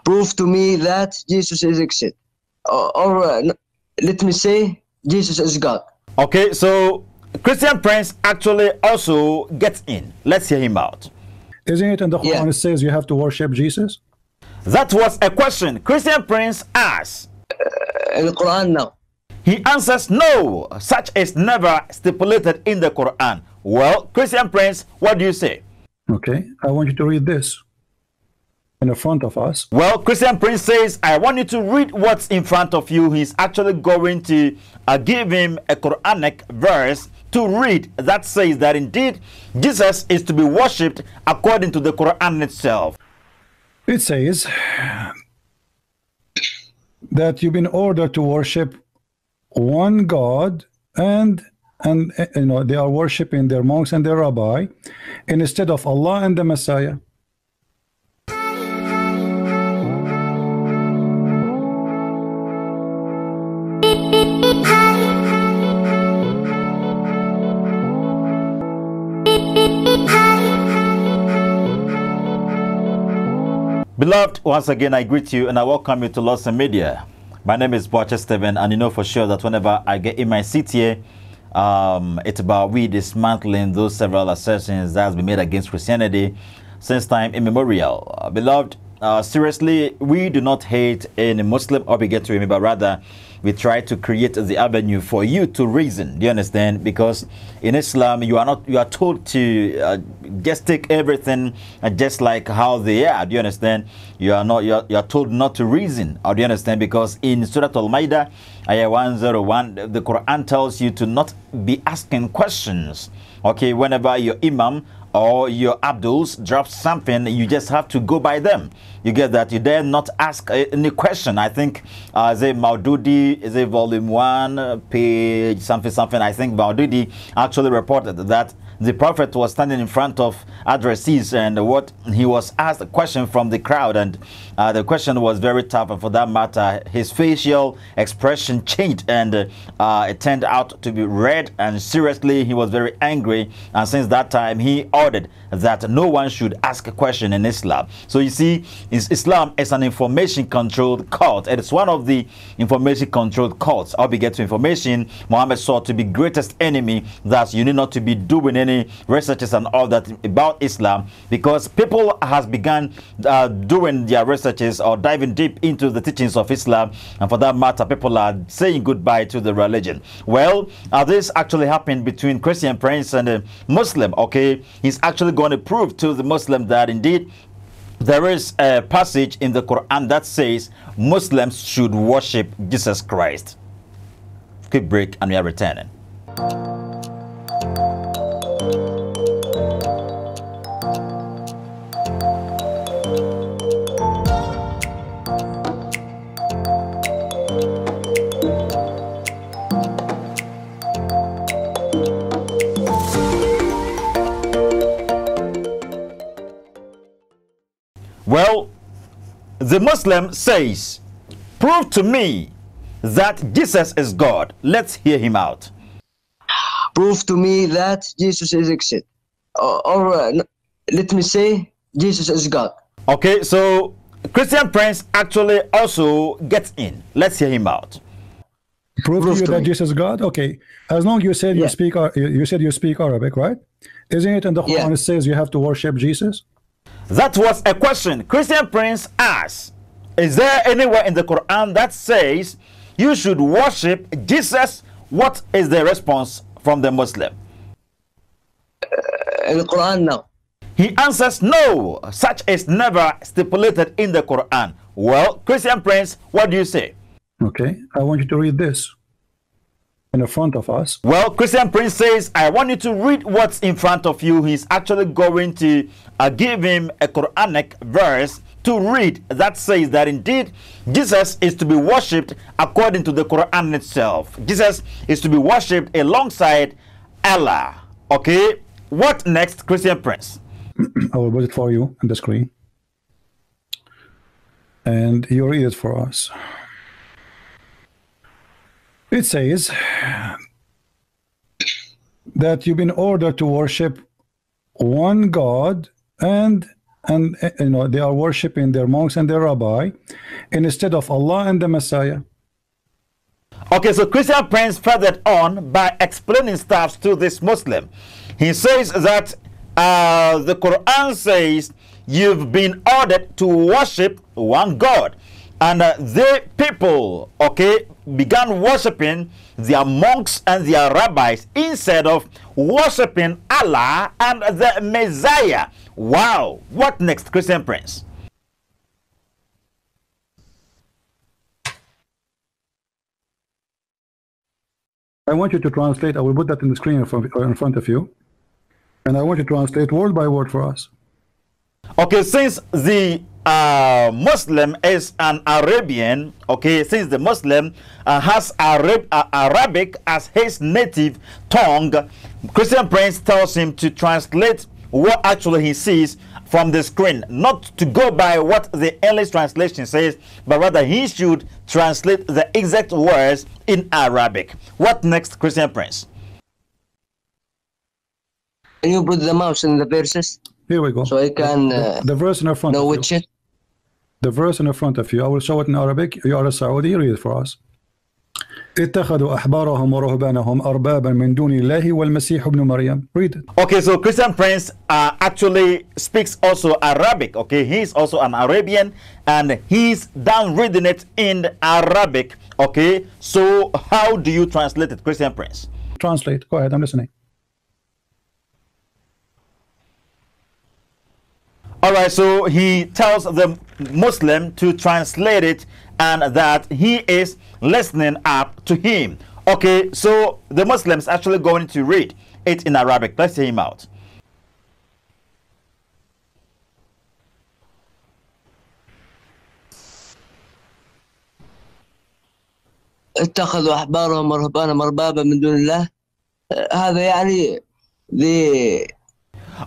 Prove to me that Jesus is exist. Let me say, Jesus is God. Okay, so Christian Prince actually also gets in. Let's hear him out. Isn't it in the Quran it says you have to worship Jesus? That was a question Christian Prince asked. In the Quran, no. He answers no, such is never stipulated in the Quran. Well, Christian Prince, what do you say? Okay, I want you to read this in the front of us. Well, Christian Prince says, I want you to read what's in front of you. He's actually going to give him a Quranic verse to read that says that indeed Jesus is to be worshipped according to the Quran itself. It says that you've been ordered to worship one God, and you know they are worshiping their monks and their rabbi instead of Allah and the Messiah. Beloved, once again I greet you and I welcome you to Lost Media. My name is Boache Steven, and you know for sure that whenever I get in my seat here, it's about we dismantling those several assertions that has been made against Christianity since time immemorial. Beloved, seriously, we do not hate any Muslim or bigotry, but rather we try to create the avenue for you to reason. Do you understand? Because in Islam, you are told to just take everything just like how they are. Do you understand? You are told not to reason. Or do you understand? Because in Surat'Al Tawbah, ayah 101, the Quran tells you to not be asking questions. Okay, whenever your imam or your abduls drop something, you just have to go by them. You get that? You dare not ask any question. I think Maududi, is it volume 1, page something. I think Maududi actually reported that the Prophet was standing in front of addressees, and what he was asked a question from the crowd, and the question was very tough, and for that matter his facial expression changed, and it turned out to be red, and seriously he was very angry, and since that time he ordered that no one should ask a question in Islam. So you see, Islam is an information controlled cult, and it's one of the information controlled cults. I'll be getting to information. Muhammad saw to be greatest enemy, that you need not to be doing any researches and all that about Islam, because people has begun doing their researches or diving deep into the teachings of Islam, and for that matter people are saying goodbye to the religion. Well, this actually happened between Christian Prince and a Muslim. Okay, he's actually going to prove to the Muslim that indeed there is a passage in the Quran that says Muslims should worship Jesus Christ. Quick break and we are returning. Well, the Muslim says, prove to me that Jesus is God. Let's hear him out. Prove to me that Jesus is exist. Let me say, Jesus is God. Okay, so Christian Prince actually also gets in. Let's hear him out. Prove to you that Jesus is God. Okay, as long as you said you speak Arabic, right? Isn't it in the Quran it says you have to worship Jesus? That was a question Christian Prince asked. Is there anywhere in the Quran that says you should worship Jesus? What is the response from the Muslim? In the Quran, no. He answers no, such is never stipulated in the Quran. Well, Christian Prince, what do you say? Okay, I want you to read this in the front of us. Well, Christian Prince says, I want you to read what's in front of you. He's actually going to give him a Quranic verse to read that says that indeed Jesus is to be worshipped according to the Quran itself. Jesus is to be worshipped alongside Allah. Okay, what next, Christian Prince? I will put it for you on the screen, and you read it for us. It says that you've been ordered to worship one God, and and they are worshiping their monks and their rabbi instead of Allah and the Messiah. Okay, so Christian Prince furthered on by explaining stuff to this Muslim. He says that the Quran says you've been ordered to worship one God, and the people, okay, began worshiping their monks and their rabbis instead of worshiping Allah and the Messiah. Wow, what next, Christian Prince? I want you to translate. I will put that in the screen in front of you, and I want you to translate word by word for us. Okay, since the Muslim is an Arabian, okay, since the Muslim has Arabic as his native tongue, Christian Prince tells him to translate what actually he sees from the screen, not to go by what the English translation says, but rather he should translate the exact words in Arabic. What next, Christian Prince? Can you put the mouse in the verses? Here we go. So I can the verse in front know of which you. it. The verse in front of you. I will show it in Arabic. You are a Saudi. Read it for us. اتخذوا أحبارهم ورهبانهم أربابا من دون الله والمسيح ابن مريم. Read it. Okay, so Christian Prince actually speaks also Arabic. Okay, he's also an Arabian, and he's done reading it in Arabic. Okay, so how do you translate it, Christian Prince? Translate. Go ahead. I'm listening. All right, so he tells the Muslim to translate it and that he is listening up to him. Okay, so the Muslim is actually going to read it in Arabic. Let's hear him out. اتخذوا أحبارهم ورهبانهم أربابا من دون الله. هذا يعني the.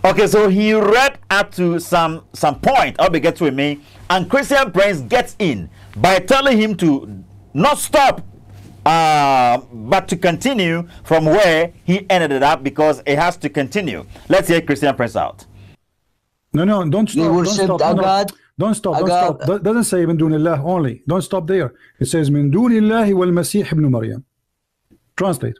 Okay, so he read up to some point. I'll be get with me, and Christian Prince gets in by telling him to not stop, but to continue from where he ended it up, because it has to continue. Let's hear Christian Prince out. No, don't stop. Don't stop. Don't stop. Don't stop. Doesn't say min dunillah only. Don't stop there. It says min dunillahi wal masih ibn Maryam. Translate.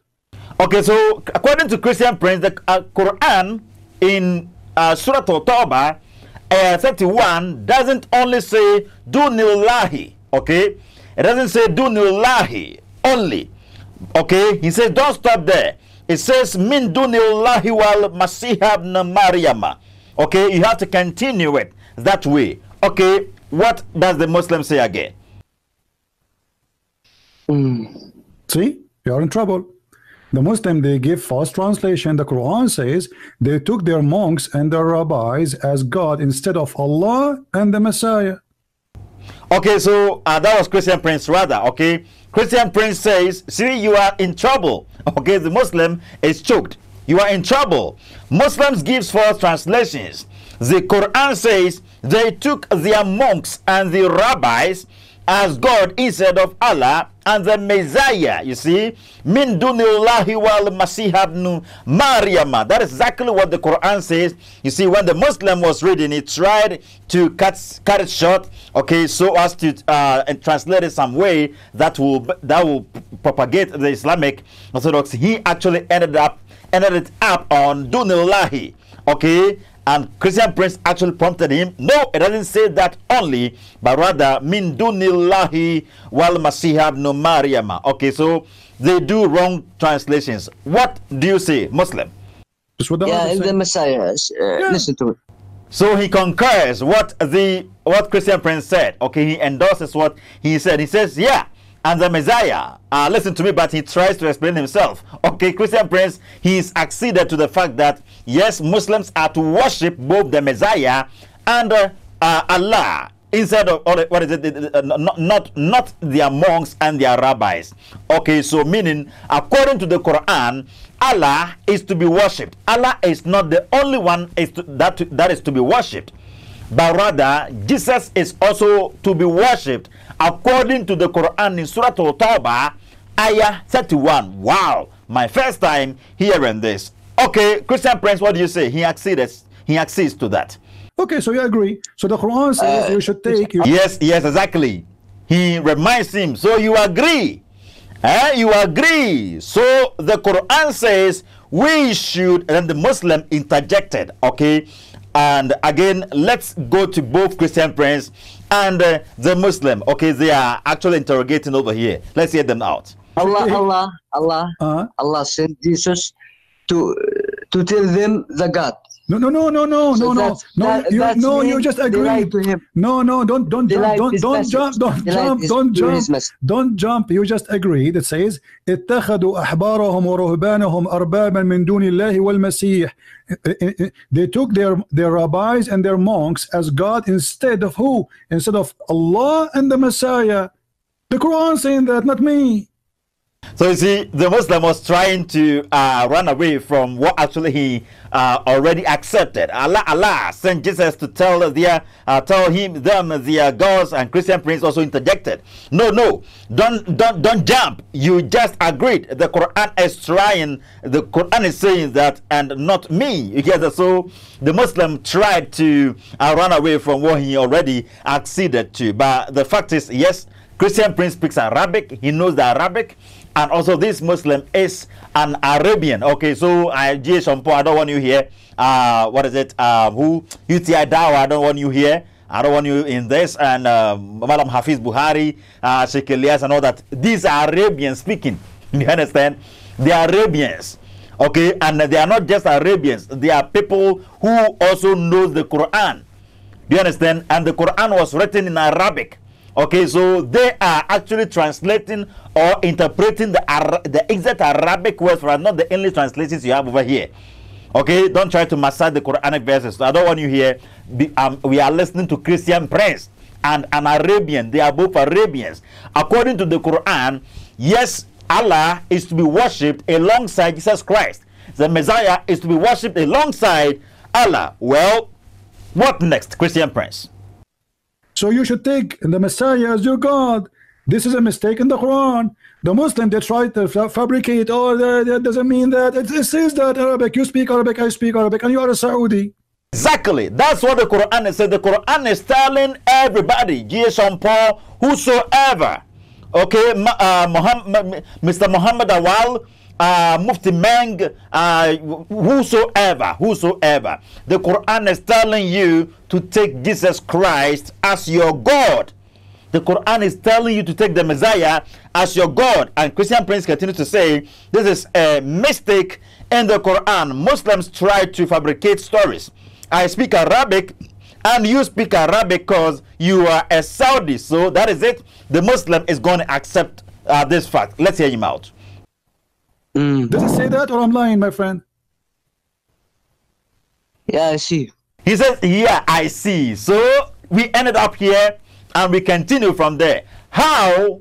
Okay, so according to Christian Prince, the Quran in Surat'Al Tawbah 31 doesn't only say dunillahi, okay? It doesn't say dunillahi only, okay? He says don't stop there. It says min dunillahi wal masih ibn Maryam. Okay, you have to continue it that way. Okay, what does the Muslim say again? See, you are in trouble. The Muslim, they give false translation. The Quran says they took their monks and their rabbis as God instead of Allah and the Messiah. Okay, so that was Christian Prince rather. Okay, Christian Prince says, see, you are in trouble. Okay, the Muslim is choked. You are in trouble. Muslims give false translations. The Quran says they took their monks and the rabbis as God instead of Allah and the Messiah. You see, min dunillahi wal masih ibn Maryam. That is exactly what the Quran says. You see, when the Muslim was reading, he tried to cut it short, okay, so as to translate it some way that will propagate the Islamic Orthodox. He actually ended it up on dunillahi, okay. And Christian Prince actually prompted him, no, it doesn't say that only, but rather min dunillahi wal masih ibn Maryam. Okay, so they do wrong translations. What do you say, Muslim? Yeah, the Messiah. Listen to it. So he concurs what Christian Prince said. Okay, he endorses what he said. He says, yeah, and the Messiah. Listen to me, but he tries to explain himself. Okay, Christian Prince, he's acceded to the fact that yes, Muslims are to worship both the Messiah and Allah instead of what is it? Not their monks and their rabbis. Okay, so meaning according to the Quran, Allah is to be worshipped. Allah is not the only one that is to be worshipped, but rather Jesus is also to be worshipped according to the Quran in Surat'Al Tawbah ayah 31. Wow, my first time hearing this. Okay, Christian Prince, what do you say? He accedes to that. Okay, so you agree. So the Quran says you should take. Yes, yes, exactly. He reminds him. So you agree. You agree. So the Quran says we should, and the Muslim interjected. Okay. And again, let's go to both Christian friends and the Muslim. Okay, they are actually interrogating over here. Let's hear them out. Allah sent Jesus to tell them the God. No, you just agreed. No, don't jump. You just agreed. It says, اتخذوا أحبارهم ورهبانهم أربابا من دون الله والمسيح. They took their rabbis and their monks as God instead of who? Instead of Allah and the Messiah. The Quran saying that, not me. So you see, the Muslim was trying to run away from what actually he already accepted. Allah sent Jesus to tell them their gods, and Christian prince also interjected. No, don't jump. You just agreed. The Quran is trying. The Quran is saying that, and not me. You get that? So the Muslim tried to run away from what he already acceded to. But the fact is, yes, Christian prince speaks Arabic. He knows the Arabic. And also this Muslim is an Arabian. Okay, so G. Shampo, I don't want you here. What is it? Who? u.s.a. Dawa, I don't want you here. I don't want you in this. And Madam Hafiz Buhari, Sheikh Elias and all that. These are Arabians speaking. You understand? They are Arabians. Okay, and they are not just Arabians. They are people who also know the Quran. Do you understand? And the Quran was written in Arabic. Okay, so they are actually translating or interpreting the exact Arabic words for us, not the English translations you have over here. Okay, don't try to massage the Quranic verses. I don't want you here. We are listening to Christian prince and an Arabian. They are both Arabians. According to the Quran, yes, Allah is to be worshipped alongside Jesus Christ. The Messiah is to be worshipped alongside Allah. Well, what next, Christian prince? So you should take the Messiah as your God. This is a mistake in the Quran. The Muslim, they try to fabricate, oh, that doesn't mean that. It says that Arabic, you speak Arabic, I speak Arabic, and you are a Saudi. Exactly. That's what the Quran is saying. The Quran is telling everybody, G.S. Paul, whosoever, okay, Mr. Muhammad Awal, Mufti Meng, whosoever. The Quran is telling you to take Jesus Christ as your God. The Quran is telling you to take the Messiah as your God. And Christian Prince continues to say, this is a mistake in the Quran. Muslims try to fabricate stories. I speak Arabic and you speak Arabic because you are a Saudi. So that is it. The Muslim is going to accept this fact. Let's hear him out. Does it say that, or I'm lying, my friend? Yeah, I see. He says, yeah, I see. So we ended up here and we continue from there. How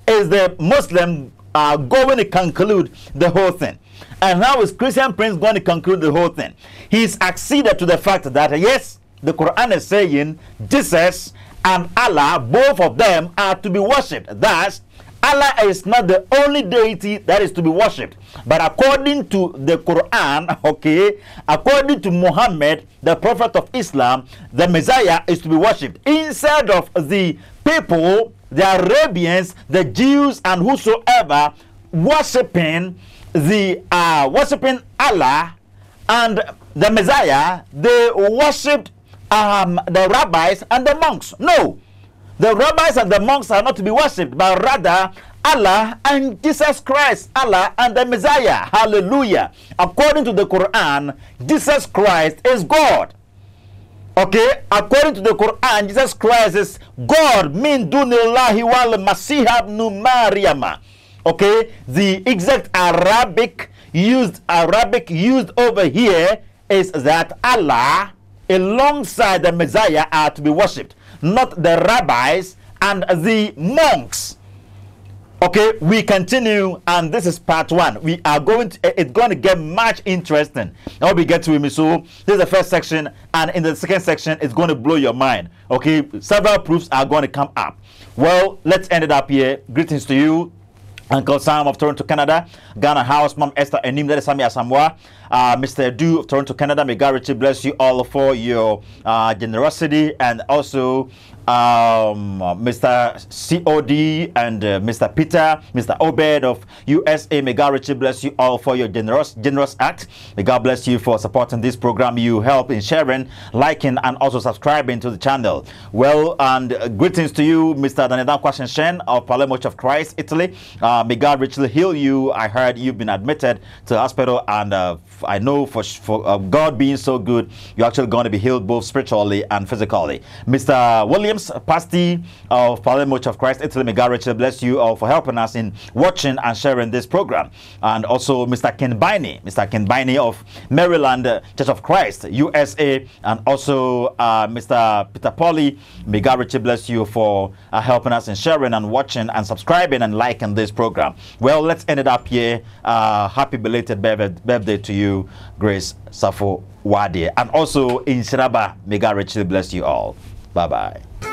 is the Muslim going to conclude the whole thing? And how is Christian Prince going to conclude the whole thing? He's acceded to the fact that, yes, the Quran is saying Jesus and Allah, both of them are to be worshipped. Thus, Allah is not the only deity that is to be worshipped. But according to the Quran, okay, according to Muhammad, the prophet of Islam, the Messiah is to be worshipped. Instead of the people, the Arabians, the Jews, and whosoever worshipping Allah and the Messiah, they worshipped the rabbis and the monks. No. The rabbis and the monks are not to be worshipped, but rather Allah and Jesus Christ, Allah and the Messiah. Hallelujah. According to the Quran, Jesus Christ is God. Okay, according to the Quran, Jesus Christ is God. Min dunillahi wal masih ibn Maryam. Okay, the exact Arabic used over here is that Allah alongside the Messiah are to be worshipped, not the rabbis and the monks. Okay, we continue, and this is part one. We are going to, it's going to get much interesting. I hope we get to it. So this is the first section, and in the second section, it's going to blow your mind. Okay, several proofs are going to come up. Well, let's end it up here. Greetings to you. Uncle Sam of Toronto, Canada. Ghana House, Mom Esther Enim, that is Sami Asamoah. Mr. Du of Toronto, Canada. May God richly bless you all for your generosity, and also Mr. COD and Mr. Peter, Mr. Obed of USA. May God richly bless you all for your generous act. May God bless you for supporting this program. You help in sharing, liking, and also subscribing to the channel. Well, and greetings to you, Mr. Daniel Kwashen Shen of Palermo Church of Christ, Italy. May God richly heal you. I heard you've been admitted to the hospital, and I know for God being so good, you're actually going to be healed both spiritually and physically. Mr. Williams Pasti of Palermo Church of Christ, Italy, may God richly bless you all for helping us in watching and sharing this program. And also Mr. Ken Biney of Maryland Church of Christ, USA, and also Mr. Peter Polly, may God richly bless you for helping us in sharing and watching and subscribing and liking this program. Well, let's end it up here. Happy belated birthday to you, Grace Safo Wadi, and also in Shiraba, may God richly bless you all. Bye-bye.